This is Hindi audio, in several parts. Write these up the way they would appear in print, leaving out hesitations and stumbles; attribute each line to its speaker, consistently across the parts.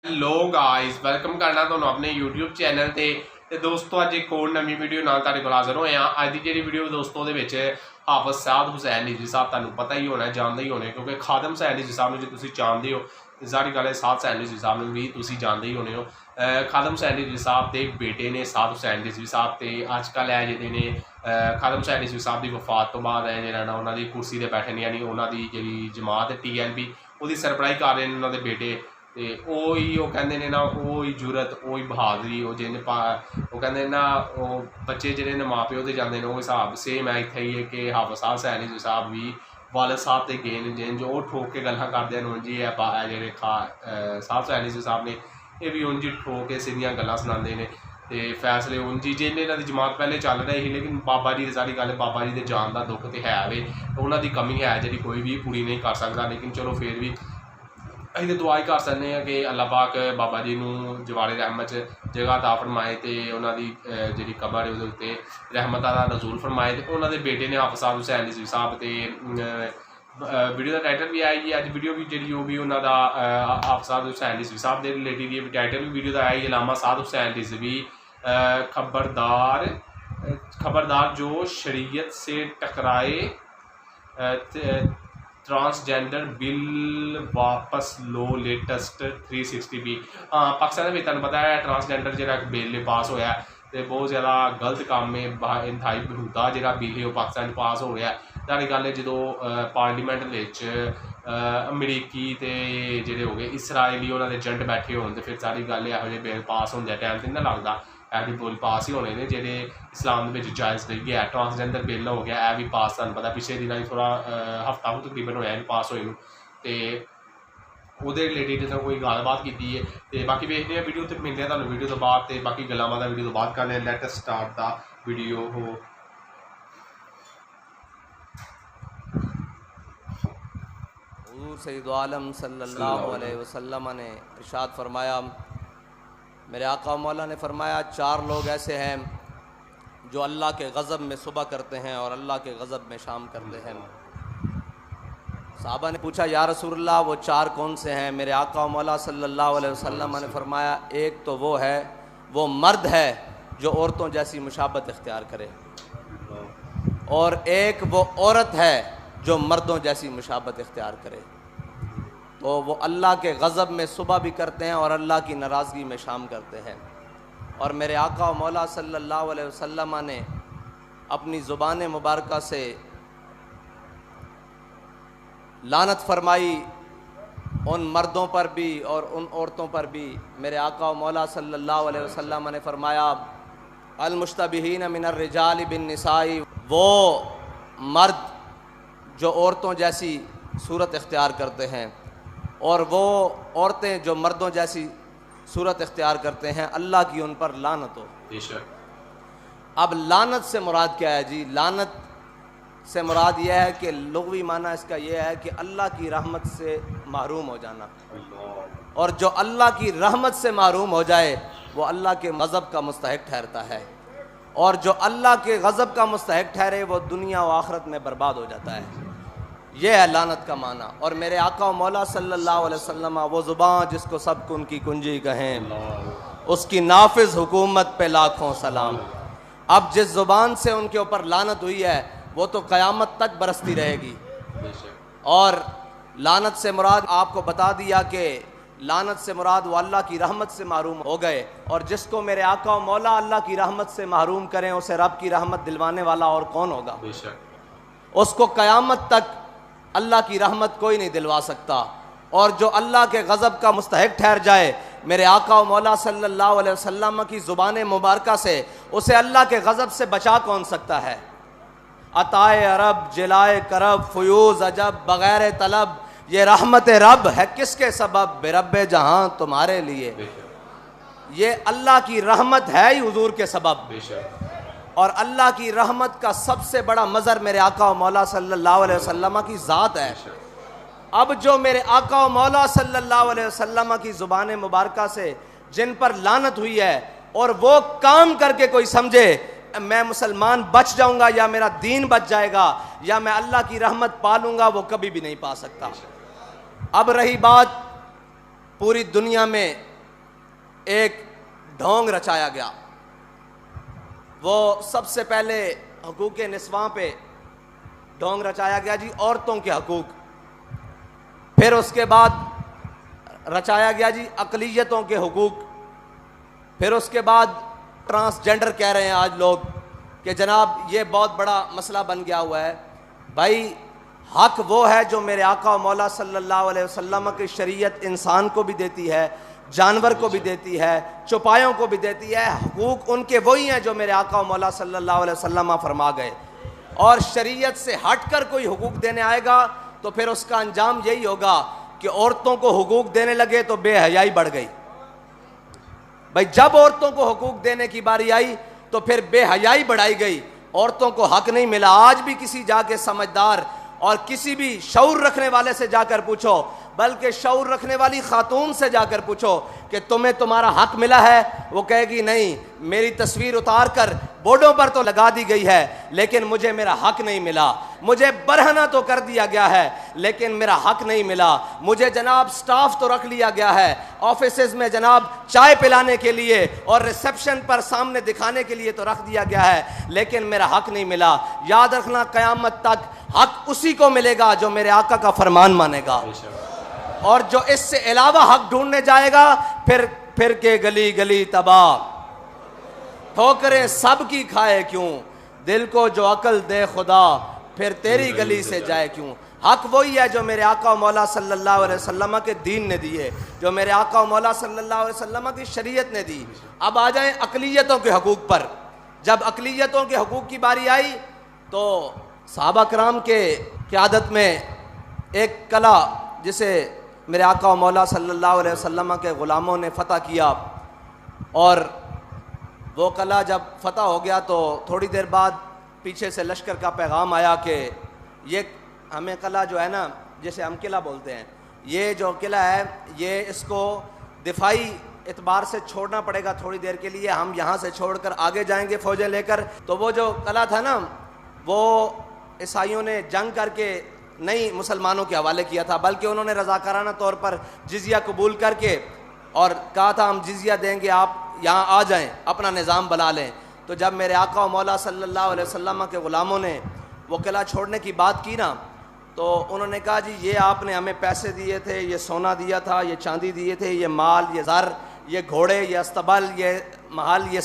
Speaker 1: हेलो गाइस वेलकम करना ਤੁਹਾਨੂੰ ਆਪਣੇ YouTube ਚੈਨਲ ਤੇ ਦੋਸਤੋ ਅੱਜ ਇੱਕ ਹੋਰ ਨਵੀਂ ਵੀਡੀਓ ਨਾਲ ਤੁਹਾਡੇ ਕੋਲ ਹਾਜ਼ਰ ਹੋਏ ਆ। ਅੱਜ ਦੀ ਜਿਹੜੀ ਵੀਡੀਓ ਦੋਸਤੋ ਦੇ ਵਿੱਚ ਹਾਫਿਜ਼ ਸਾਦ ਹੁਸੈਨ ਨਿਜੀ ਸਾਹਿਬ ਤੁਹਾਨੂੰ ਪਤਾ ਹੀ ਹੋਣਾ, ਜਾਣਦੇ ਹੀ ਹੋਣੇ, ਕਿਉਂਕਿ ਖਾਦਮ ਹੁਸੈਨ ਨਿਜੀ ਸਾਹਿਬ ਨੂੰ ਜੇ ਤੁਸੀਂ ਜਾਣਦੇ ਹੋ ਜ਼ਾਰੀ ਗੱਲ ਹੈ, ਸਾਦ ਹੁਸੈਨ ਨਿਜੀ ਸਾਹਿਬ ਨੂੰ ਵੀ ਤੁਸੀਂ ਜਾਣਦੇ ਹੀ ਹੋਣੇ ਹੋ। ਖਾਦਮ ਹੁਸੈਨ ਨਿਜੀ ਸਾਹਿਬ ਦੇ ਬੇਟੇ ਨੇ ਸਾਦ ਹੁਸੈਨ ਨਿਜੀ ਸਾਹਿਬ ਤੇ ਅੱਜ ਕੱਲ੍ਹ ਇਹ ਜਿਹੜੇ ਨੇ ਖਾਦਮ ਹੁਸੈਨ ਨਿਜੀ ਸਾਹਿਬ ਦੀ ਵਫਾਤ ਤੋਂ ਬਾਅਦ ਹੈ ਜਿਹੜਾ ਨਾ ਉਹਨਾਂ ਦੀ ਕੁਰਸੀ ਤੇ ਬੈਠੇ ਨੇ, ਯਾਨੀ ਉਹਨਾਂ ਦੀ ਜਿਹੜੀ ਜਮਾਤ TNP ਉਹਦੀ ਸਰਪ੍ਰਾਈਜ਼ ਕਰ ਰਹੇ ਨੇ ਉਹਨਾਂ ਦੇ ਬੇਟੇ। ਤੇ ਉਹ ਕਹਿੰਦੇ ਨੇ ਨਾ, ਉਹ ਹੀ ਜੁਰਤ, ਉਹ ਹੀ ਬਹਾਦਰੀ, ਉਹ ਜਿਹਨੇ ਉਹ ਕਹਿੰਦੇ ਨਾ ਉਹ ਬੱਚੇ ਜਿਹੜੇ ਨੇ ਮਾਂ ਪਿਓ 'ਤੇ ਜਾਂਦੇ ਨੇ ਉਹ ਹਿਸਾਬ ਸੇਮ ਹੈ ਇੱਥੇ ਹੀ ਹੈ ਕਿ ਹਾਫਿਜ਼ ਸਾਦ ਹੁਸੈਨ ਨਿਜੀ ਸਾਹਿਬ ਵੀ ਵਾਲਿਦ ਸਾਹਿਬ 'ਤੇ ਗਏ ਨੇ, ਜਿੰਜ ਉਹ ਠੋਕ ਕੇ ਗੱਲਾਂ ਕਰਦੇ ਨੇ ਜੀ ਇਹ ਜਿਹੜੇ ਸਾਦ ਹੁਸੈਨ ਨਿਜੀ ਸਾਹਿਬ ਨੇ ਇਹ ਵੀ ਉਂਝ ਠੋਕ ਕੇ ਸਿੱਧੀਆਂ ਗੱਲਾਂ ਸੁਣਾਉਂਦੇ ਨੇ ਤੇ ਫੈਸਲੇ ਉਂਝ ਹੀ ਜਿਹਨੇ ਇਹਨਾਂ ਦੀ ਜਮਾਤ ਪਹਿਲੇ ਚੱਲ ਰਹੀ ਸੀ। ਲੇਕਿਨ ਬਾਬਾ ਜੀ ਦੀ ਸਾਰੀ ਗੱਲ, ਬਾਬਾ ਜੀ ਦੇ ਜਾਣ ਦਾ ਦੁੱਖ ਤੇ ਹੈ ਵੇ, ਉਹਨਾਂ ਦੀ ਕਮੀ ਹੈ ਜਿਹੜੀ ਕੋਈ ਵੀ ਪੂਰੀ ਨਹੀਂ ਕਰ ਸਕਦਾ। ਲੇਕਿਨ ਚਲੋ ਫਿਰ ਵੀ ਅਸੀਂ ਤਾਂ ਦੁਆ ਹੀ ਕਰ ਸਕਦੇ ਹਾਂ ਕਿ ਅੱਲਾਹ ਪਾਕ ਬਾਬਾ ਜੀ ਨੂੰ ਜਵਾੜੇ ਰਹਿਮਤ 'ਚ ਜਗ੍ਹਾ ਅਤਾ ਫਰਮਾਏ ਅਤੇ ਉਹਨਾਂ ਦੀ ਜਿਹੜੀ ਕਬਰ ਹੈ ਉਹਦੇ ਉੱਤੇ ਰਹਿਮਤਾਂ ਦਾ ਨਜ਼ੂਲ ਫਰਮਾਏ। ਅਤੇ ਉਹਨਾਂ ਦੇ ਬੇਟੇ ਨੇ ਹਾਫਿਜ਼ ਸਾਦ ਹੁਸੈਨ ਨਿਜ਼ਵੀ ਸਾਹਿਬ ਅਤੇ ਵੀਡੀਓ ਦਾ ਟਾਈਟਲ ਵੀ ਆਇਆ ਜੀ। ਅੱਜ ਵੀਡੀਓ ਵੀ ਜਿਹੜੀ ਉਹ ਵੀ ਉਹਨਾਂ ਦਾ ਹਾਫਿਜ਼ ਸਾਦ ਹੁਸੈਨ ਨਿਜ਼ਵੀ ਸਾਹਿਬ ਦੇ ਰਿਲੇਟਿਡ ਇਹ ਟਾਈਟਲ ਵੀ ਵੀਡੀਓ ਦਾ ਆਇਆ ਜੀ, ਅਲਾਮਾ ਸਾਦ ਹੁਸੈਨ निज़वी खबरदार जो शरीयत से टकराए, ट्रांसजेंडर बिल वापस लो लेटेस्ट 360 भी। हाँ, पाकिस्तान में तुहानूं पता है ट्रांसजेंडर जो बिल पास होया तो बहुत ज़्यादा गलत काम है, इंतहाई बेहूदा जो बिल है वो पाकिस्तान पास हो रहा है। सारी गल है जो पार्लीमेंट अमरीकी तो जोड़े हो गए इसराइली उन्होंने एजेंट बैठे हो तो फिर सारी गल यहो जे बिल पास होने टाइम तो नहीं लगता, ऐसे बिल पास ही होने ने जेडे इस्लाम के जायज़ नहीं है। ट्रांसजेंडर बिल हो गया यह भी पास, तुहानूं पता पिछले दिन थोड़ा हफ्ता तकरीबन होया पास होए तो ਉਹਦੇ ਰਿਲੇਟਿਡ ਤਾਂ ਕੋਈ ਗੱਲਬਾਤ ਕੀਤੀ ਹੈ। ਤੇ ਬਾਕੀ ਵੇਖਦੇ ਆ ਵੀਡੀਓ ਤੇ ਮਿਲਦੇ ਆ ਤੁਹਾਨੂੰ ਵੀਡੀਓ ਤੋਂ ਬਾਅਦ ਤੇ ਬਾਕੀ ਗੱਲਾਂ ਬਾਤਾਂ ਵੀਡੀਓ ਤੋਂ ਬਾਅਦ ਕਰਨੇ। ਲੈਟ ਅਸ ਸਟਾਰਟ ਦਾ ਵੀਡੀਓ। ਹੋ
Speaker 2: सैयद आलम सल्लल्लाहु अलैहि वसल्लम ने इरशाद फरमाया, मेरे आका मौला ने फरमाया, चार लोग ऐसे हैं जो अल्लाह के गज़ब में सुबह करते हैं और अल्लाह के गज़ब में शाम करते हैं। साहबा ने पूछा, या रसूलल्लाह वो चार कौन से हैं? मेरे आका मौला सल्लल्लाहु अलैहि वसल्लम ने फरमाया, एक तो वो है, वो मर्द है जो औरतों जैसी मुशाबत इख्तियार करे, और एक वो औरत है जो मर्दों जैसी मुशाबत इख्तियार करे। तो वो अल्लाह के गज़ब में सुबह भी करते हैं और अल्लाह की नाराज़गी में शाम करते हैं। और मेरे आका और मौला सल्लल्लाहु अलैहि वसल्लम ने अपनी ज़ुबान मुबारक से लानत फरमाई उन मर्दों पर भी और उन औरतों पर भी। मेरे आका और मौला सल्लल्लाहु अलैहि वसल्लम ने फरमाया, अल मुश्तबिहीन मिनर रिजाल बिन निसाई, वो मर्द जो औरतों जैसी सूरत इख्तियार करते हैं और वो औरतें जो मर्दों जैसी सूरत इख्तियार करते हैं, अल्लाह की उन पर लानत हो। अब लानत से मुराद क्या है जी? लानत से मुराद यह है कि लुग़वी माना इसका यह है कि अल्लाह की रहमत से महरूम हो जाना, और जो अल्लाह की रहमत से महरूम हो जाए वो अल्लाह के गज़ब का मुस्तहिक ठहरता है, और जो अल्लाह के गज़ब का मुस्तहिक ठहरे वो दुनिया व आखिरत में बर्बाद हो जाता है। यह है लानत का माना। और मेरे आका व मौला सल्लल्लाहु अलैहि वसल्लम वो ज़ुबान जिसको सब उनकी कुंजी कहें, उसकी नाफिज हुकूमत पे लाखों सलाम। अब जिस ज़ुबान से उनके ऊपर लानत हुई है वो तो क़यामत तक बरसती रहेगी। और लानत से मुराद आपको बता दिया कि लानत से मुराद वो अल्लाह की रहमत से महरूम हो गए, और जिसको मेरे आका व मौला अल्लाह की रहमत से महरूम करें उसे रब की रहमत दिलवाने वाला और कौन होगा? उसको क़यामत तक अल्लाह की रहमत कोई नहीं दिलवा सकता। और जो अल्लाह के गज़ब का मुस्तहिक ठहर जाए, मेरे आका व मौला सल्लल्लाहु अलैहि वसल्लम की ज़ुबान मुबारक से उसे अल्लाह के गज़ब से बचा कौन सकता है? अताए अरब जिलाए करब फ़यूज़ अजब बग़ैर तलब, ये रहमत रब है किसके सबब, बेरब्बे जहाँ तुम्हारे लिए। ये अल्लाह की रहमत है ही हुजूर के सबब, और अल्लाह की रहमत का सबसे बड़ा मज़र मेरे आका व मौला सल्लल्लाहु अलैहि वसल्लम की ज़ात है। अब जो मेरे आका व मौला सल्लल्लाहु अलैहि वसल्लम की ज़ुबान मुबारक से जिन पर लानत हुई है, और वो काम करके कोई समझे मैं मुसलमान बच जाऊंगा या मेरा दीन बच जाएगा या मैं अल्लाह की रहमत पा लूँगा, वो कभी भी नहीं पा सकता। अब रही बात पूरी दुनिया में एक ढोंग रचाया गया। वो सबसे पहले हकूक़ निस्वां पे ढोंग रचाया गया जी, औरतों के हकूक़। फिर उसके बाद रचाया गया जी अक़लियतों के हकूक़। फिर उसके बाद ट्रांसजेंडर कह रहे हैं आज लोग कि जनाब ये बहुत बड़ा मसला बन गया हुआ है। भाई हक वो है जो मेरे आका मौला सल्लल्लाहु अलैहि वसल्लम की शरीयत इंसान को भी देती है, जानवर को भी देती है, चौपायों को भी देती है। हकूक़ उनके वही हैं जो मेरे आका मौला सल्लल्लाहु अलैहि वसल्लम फरमा गए। और शरीयत से हट कर कोई हुकूक देने आएगा तो फिर उसका अंजाम यही होगा कि औरतों को हुकूक देने लगे तो बेहयाई बढ़ गई। भाई जब औरतों को हुकूक देने की बारी आई तो फिर बेहयाई बढ़ाई गई, औरतों को हक नहीं मिला। आज भी किसी जाके समझदार और किसी भी शऊर रखने वाले से जाकर पूछो, बल्कि शऊर रखने वाली खातून से जाकर पूछो कि तुम्हें तुम्हारा हक मिला है, वो कहेगी नहीं, मेरी तस्वीर उतार कर बोर्डों पर तो लगा दी गई है लेकिन मुझे मेरा हक नहीं मिला। मुझे बरहना तो कर दिया गया है लेकिन मेरा हक नहीं मिला। मुझे जनाब स्टाफ तो रख लिया गया है ऑफिसेज में जनाब चाय पिलाने के लिए और रिसेप्शन पर सामने दिखाने के लिए तो रख दिया गया है लेकिन मेरा हक नहीं मिला। याद रखना क़यामत तक हक उसी को मिलेगा जो मेरे आका का फरमान मानेगा, और जो इससे अलावा हक ढूंढने जाएगा फिर के गली गली तबाह, ठोकरें सब की खाए क्यों, दिल को जो अकल दे खुदा फिर तेरी गली से जाए क्यों। हक वही है जो मेरे आका मौला सल्लल्लाहु अलैहि वसल्लम के दीन ने दिए, जो मेरे आका मौला सल्लल्लाहु अलैहि वसल्लम की शरीयत ने दी। अब आ जाएं अक़लियतों के हकूक़ पर। जब अक़लियतों के हकूक़ की बारी आई तो सहाबा कराम के क़यादत में एक कला जिसे मेरे आका मौला सल्लल्लाहु अलैहि वसल्लम के ग़ुलामों ने फ़तह किया, और वो कला जब फ़तह हो गया तो थोड़ी देर बाद पीछे से लश्कर का पैगाम आया कि ये हमें कला जो है ना, जैसे हम किला बोलते हैं, ये जो किला है ये इसको दिफाई एतबार से छोड़ना पड़ेगा थोड़ी देर के लिए, हम यहाँ से छोड़कर आगे जाएंगे फ़ौजें लेकर। तो वो जो कला था ना वो ईसाइयों ने जंग करके नहीं मुसलमानों के हवाले किया था, बल्कि उन्होंने रज़ाकाराना तौर पर जिजिया कबूल करके और कहा था हम जिजिया देंगे, आप यहाँ आ जाएं, अपना निज़ाम बना लें। तो जब मेरे आका मौला सल्लल्लाहु अलैहि वसल्लम के ग़ुलामों ने वो किला छोड़ने की बात की ना, तो उन्होंने कहा जी ये आपने हमें पैसे दिए थे, ये सोना दिया था, ये चांदी दिए थे, ये माल, ये ज़र, ये घोड़े, ये अस्तबल, ये महल, ये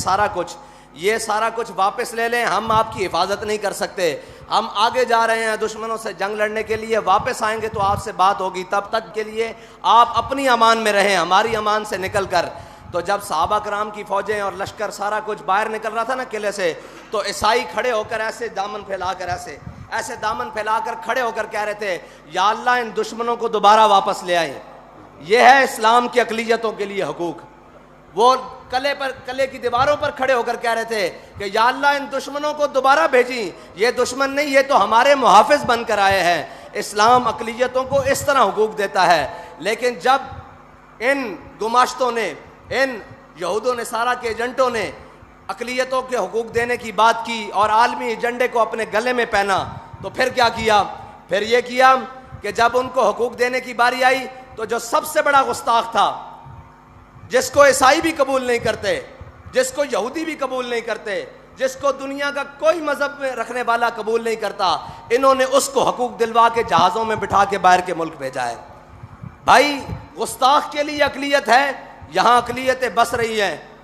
Speaker 2: सारा कुछ वापस ले लें, हम आपकी हिफाजत नहीं कर सकते। हम आगे जा रहे हैं दुश्मनों से जंग लड़ने के लिए, वापस आएंगे तो आपसे बात होगी, तब तक के लिए आप अपनी अमान में रहें, हमारी अमान से निकल कर। तो जब सहाबा कराम की फ़ौजें और लश्कर सारा कुछ बाहर निकल रहा था ना किले से, तो ईसाई खड़े होकर ऐसे दामन फैलाकर ऐसे दामन फैलाकर खड़े होकर कह रहे थे, या अल्लाह इन दुश्मनों को दोबारा वापस ले आए। यह है इस्लाम की अक़लियतों के लिए हकूक़। वो कले की दीवारों पर खड़े होकर कह रहे थे कि या अल्लाह इन दुश्मनों को दोबारा भेजी, ये दुश्मन नहीं, ये तो हमारे मुहाफ़िज़ बनकर आए हैं। इस्लाम अक़लियतों को इस तरह हुकूक देता है। लेकिन जब इन गुमाश्तों ने, इन यहूदों ने, सारा के एजेंटों ने अक़लियतों के हुकूक देने की बात की और आलमी एजेंडे को अपने गले में पहना, तो फिर क्या किया? फिर ये किया कि जब उनको हुकूक देने की बारी आई तो जो सबसे बड़ा गुस्ताख था, जिसको ईसाई भी कबूल नहीं करते, जिसको यहूदी भी कबूल नहीं करते, जिसको दुनिया का कोई मजहब में रखने वाला कबूल नहीं करता, इन्होंने उसको हकूक दिलवा के जहाज़ों में बिठा के बाहर के मुल्क भेजा है। भाई गुस्ताख के लिए अक़लियत है, यहाँ अक़लियतें बस रही हैं।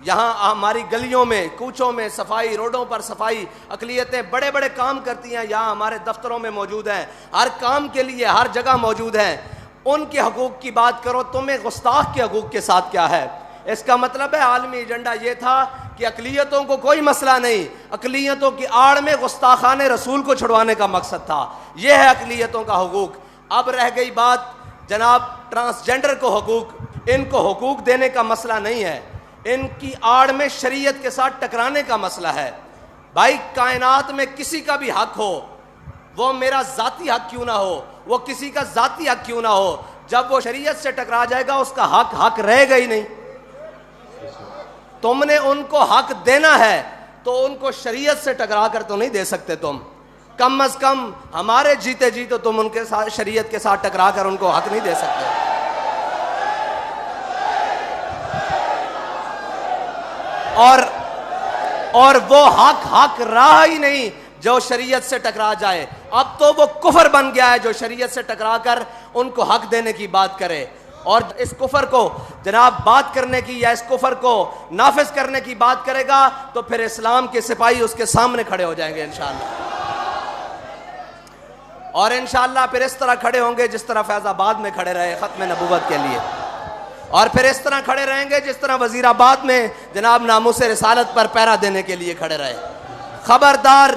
Speaker 2: यहाँ हमारी गलियों में, कूचों में सफाई, रोडों पर सफाई, अक़लियतें बड़े बड़े काम करती हैं, यहाँ हमारे दफ्तरों में मौजूद हैं, हर काम के लिए हर जगह मौजूद हैं। उनके हकूक़ की बात करो, तुम्हें गुस्ताख के हकूक़ के साथ क्या है? इसका मतलब है आलमी एजेंडा ये था कि अक़लियतों को कोई मसला नहीं, अक़लियतों की आड़ में गुस्ताखाने रसूल को छुड़वाने का मकसद था। यह है अक़लियतों का हकूक़। अब रह गई बात जनाब ट्रांसजेंडर को हकूक़। इनको हकूक़ देने का मसला नहीं है, इनकी आड़ में शरीयत के साथ टकराने का मसला है। भाई कायनात में किसी का भी हक हो, वो मेरा ज़ाती हक क्यों ना हो, वो किसी का ज़ाती हक क्यों ना हो, जब वो शरीयत से टकरा जाएगा उसका हक रहेगा ही नहीं। तुमने उनको हक देना है तो उनको शरीयत से टकरा कर तो नहीं दे सकते तुम। कम अज़ कम हमारे जीते जी तो तुम उनके साथ शरीयत के साथ टकरा कर उनको हक नहीं दे सकते। और वो हक रहा ही नहीं जो शरीयत से टकरा जाए। अब तो वो कुफर बन गया है जो शरीयत से टकरा कर उनको हक देने की बात करे। और इस कुफर को जनाब बात करने की या इस कुफर को नाफिज करने की बात करेगा तो फिर इस्लाम के सिपाही उसके सामने खड़े हो जाएंगे इंशाअल्लाह। और इंशाअल्लाह फिर इस तरह खड़े होंगे जिस तरह फैजाबाद में खड़े रहे खत्म नबूवत के लिए, और फिर इस तरह खड़े रहेंगे जिस तरह वजीराबाद में जनाब नामूस रिसालत पर पहरा देने के लिए खड़े रहे। खबरदार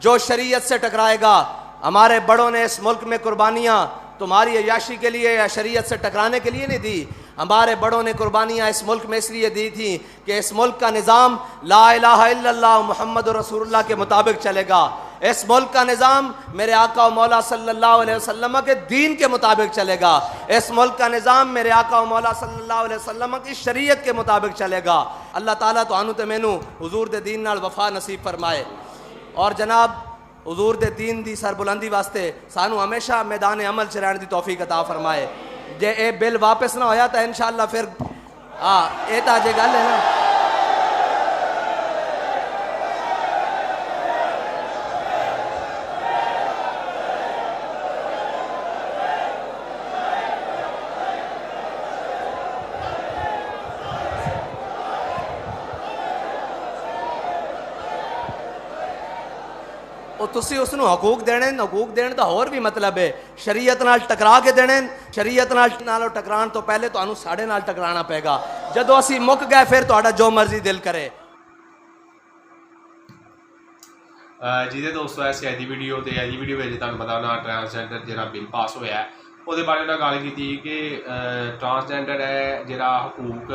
Speaker 2: जो शरीयत से टकराएगा। हमारे बड़ों ने इस मुल्क में कुर्बानियाँ तुम्हारी अयाशी के लिए या शरीयत से टकराने के लिए नहीं दी। हमारे बड़ों ने कुर्बानियाँ इस मुल्क में इसलिए दी थी कि इस मुल्क का निज़ाम ला इलाहा इल्लल्लाह मुहम्मद रसूलुल्लाह के मुताबिक चलेगा। इस मुल्क का निज़ाम मेरे आका और मौला सल्लल्लाहु अलैहि वसल्लम के दीन के मुताबिक चलेगा। इस मुल्क का निज़ाम मेरे आका और मौला सल्लल्लाहु अलैहि वसल्लम की शरीयत के मुताबिक चलेगा। अल्लाह ताला तो आनू ते मैनू हुजूर दे दीन नाल वफा नसीब फरमाए। और जनाब हुजूर दे दीन दी सरबुलंदी वास्ते सानू हमेशा मैदान अमल च रहने दी तौफीक अता फरमाए। जे ए बिल वापस ना होया तो इंशाअल्लाह फिर ये तो अजे गल है ना। तुसी उसनू हकूक देने का होर भी मतलब है शरीयत नाल टकरा के देने। शरीयत नाल टकराण तो पहले तो साढ़े नाल टकराना पेगा। जदों असी मुक गए फिर तुहाडा जो मर्जी दिल करे।
Speaker 1: ਜਿਹਦੇ ਦੋਸਤੋ ਐਸੀ ਅੱਜ ਦੀ ਵੀਡੀਓ ਵਿੱਚ ਤੁਹਾਨੂੰ ਪਤਾ ਨਾ ਟਰਾਂਸਜੈਂਡਰ ਜਿਹੜਾ ਬਿੱਲ ਪਾਸ ਹੋਇਆ ਹੈ ਉਹਦੇ ਬਾਰੇ ਨਾਲ ਗੱਲ ਕੀਤੀ ਕਿ ਟਰਾਂਸਜੈਂਡਰ ਹੈ ਜਿਹੜਾ ਹਕੂਕ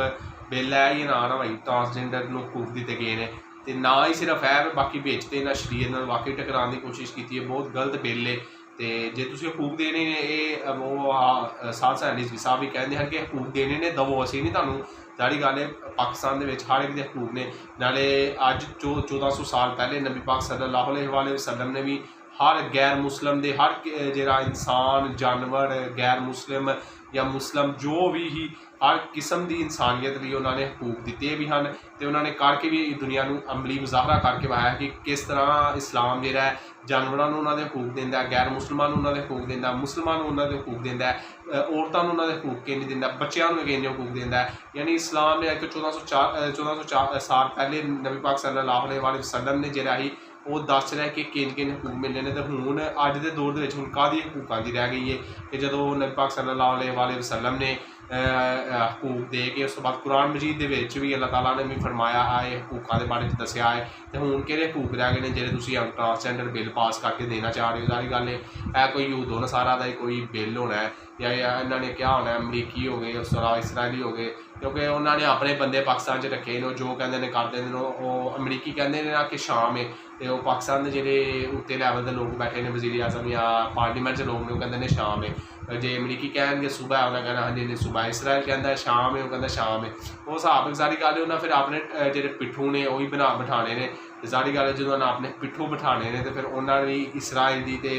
Speaker 1: ਬਿੱਲ ਹੈ ਇਹ ਨਾ ਭਾਈ ਟਰਾਂਸਜੈਂਡਰ ਨੂੰ ਹਕੂਕ ਦਿੱਤੇ ਗਏ ਨੇ ਤੇ ਨਾ ਹੀ ਸਿਰਫ ਹੈ ਬਾਕੀ ਵਿੱਚ ਤੇ ਨਾ ਸ਼ਰੀਅਤ ਨਾਲ ਵਾਕਈ ਟਕਰਾਉਣ ਦੀ ਕੋਸ਼ਿਸ਼ ਕੀਤੀ ਹੈ। ਬਹੁਤ ਗਲਤ ਬਿੱਲ ਹੈ ਤੇ ਜੇ ਤੁਸੀਂ ਹਕੂਕ ਦੇਣੇ ਨੇ ਇਹ ਉਹ ਸਾਧ ਸੰਗਤ ਸਾਹਿਬ ਵੀ ਕਹਿੰਦੇ ਹਨ ਕਿ ਹਕੂਕ ਦੇਣੇ ਨੇ ਦਵੋ, ਅਸੀਂ ਨਹੀਂ ਤੁਹਾਨੂੰ। ਸਾਰੀ ਗੱਲ ਹੈ ਪਾਕਿਸਤਾਨ ਦੇ ਵਿੱਚ ਹਰ ਇੱਕ ਦੇ ਹਕੂਕ ਨੇ। ਨਾਲੇ ਅੱਜ 1400 ਸਾਲ ਪਹਿਲੇ ਨਬੀ ਪਾਕ ਸੱਲੱਲਾਹੁ ਅਲੈਹਿ ਵਸੱਲਮ ਨੇ ਵੀ हर गैर मुस्लिम दे हर जरा इंसान जानवर गैर मुस्लिम या मुस्लिम जो भी ही हर किस्म की इंसानियत लिए उन्होंने हकूक दिते भी हैं तो उन्होंने करके भी दुनिया को अमली मुजाहरा करके वाया कि किस तरह इस्लाम जो है जानवरों को उन्होंने हकूक देंदा, गैर मुसलमान उन्होंने हकूक देंदा, मुसलमान उन्होंने हकूक देंदा, औरतों को उन्होंने हकूक के नहीं देंदा, बच्चों को किन्ने हकूक देंदा। यानी इस्लाम ने 1400 साल पहले नबी पाक सल्लल्लाहु अलैहि वसल्लम ने जरा ही वो दस रहा कि किन हकूक मिलने ने। तो हुण अज के दौर के हुण काहदी हकूकों की रह गई है कि जो नबी पाक सल्लल्लाहु अलैहि वसल्लम ने हकूक दे के उस तो बाद कुरान मजीद के भी अल्लाह ताला ने भी फरमाया है हकूकों के बारे दसिया है। तो हुण किहड़े हकूक रह गए हैं जिहड़े तुसीं ट्रांसजेंडर बिल पास करके देना चाह रहे हो। सारी गल है कोई यूदो नसारा का कोई बिल होना है या इन्होंने क्या होना है अमरीकी हो गए उस तरह इसराइली हो गए क्योंकि उन्होंने अपने बंदे पाकिस्तान च रखे ने जो कहते हैं करते हैं वो अमरीकी कहते हैं ना कि शाम है तो पाकिस्तान के जोड़े उत्ते लैवल के लोग बैठे ने वजीर आजम या पार्लीमेंट के लोग ने कहते हैं शाम है। जे अमरीकी कहेंगे सुबह है उन्हें कहना हाँ जी सुबह, इसराइल कहता है शाम है वो कहता शाम है। वो हिसाब सारी गल है उन्हें फिर अपने जो पिट्ठू ने वही बिठाने ने। सारी गल जो उन्हें अपने पिट्ठू बिठाने ने तो फिर उन्होंने भी इसराइल की तो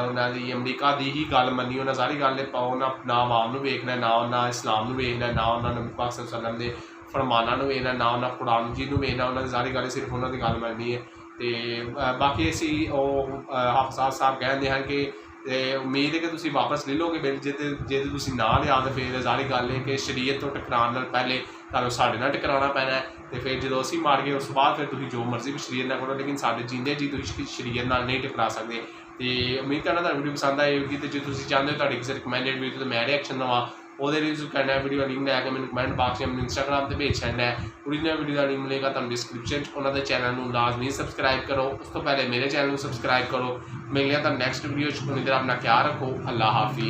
Speaker 1: उन्होंने अमरीका की ही गल मनी। उन्हें सारी गल उन्हें ना अवाम वेखना ना उन्हें इस्लाम वेखना ना उन्होंने नबी पाक सल्लल्लाहु अलैहि वसल्लम के फरमाना वेखना ना उन्हें कुरान मजीद वेखना। उन्होंने सारी गल सिर्फ उन्होंने गल मननी है। तो बाकी असी हाफिज़ साहब कहते हैं कि उम्मीद है कि तुम वापस ले लोगे बिल जे तुम ना लिया तो फिर सारी गल है कि शरीयत तो टकराने पहले तुहानूं साडे नाल टकराना पैना है। तो फिर जो असी मार गए उस बाद फिर तुम जो मर्जी भी शरीयत ना करो लेकिन साडे जींदे जी तुम शरीयत नाल नहीं टकरा सकते। तो उम्मीद करना तुहानूं वीडियो पसंद आएगी। तो जो तुम चाहते हो तुहाडे किसी रिकमेंडेड वीडियो तो मैं रिएक्शन देवां वो करना है वीडियो लिंक लैके मैंने कमेंट बॉक्स में इंस्टाग्राम पर भेज छड़ना है। ओरिजिनल वीडियो का लिंक मिलेगा तुम डिस्क्रिप्शन उन्होंने चैनल को लाजमी सबसक्राइब करो। उस तो पहले मेरे चैनल को सबसक्राइब करो। मिलने तो नैक्सट वीडियो अपना ख्याल रखो। अल्लाह हाफिज़।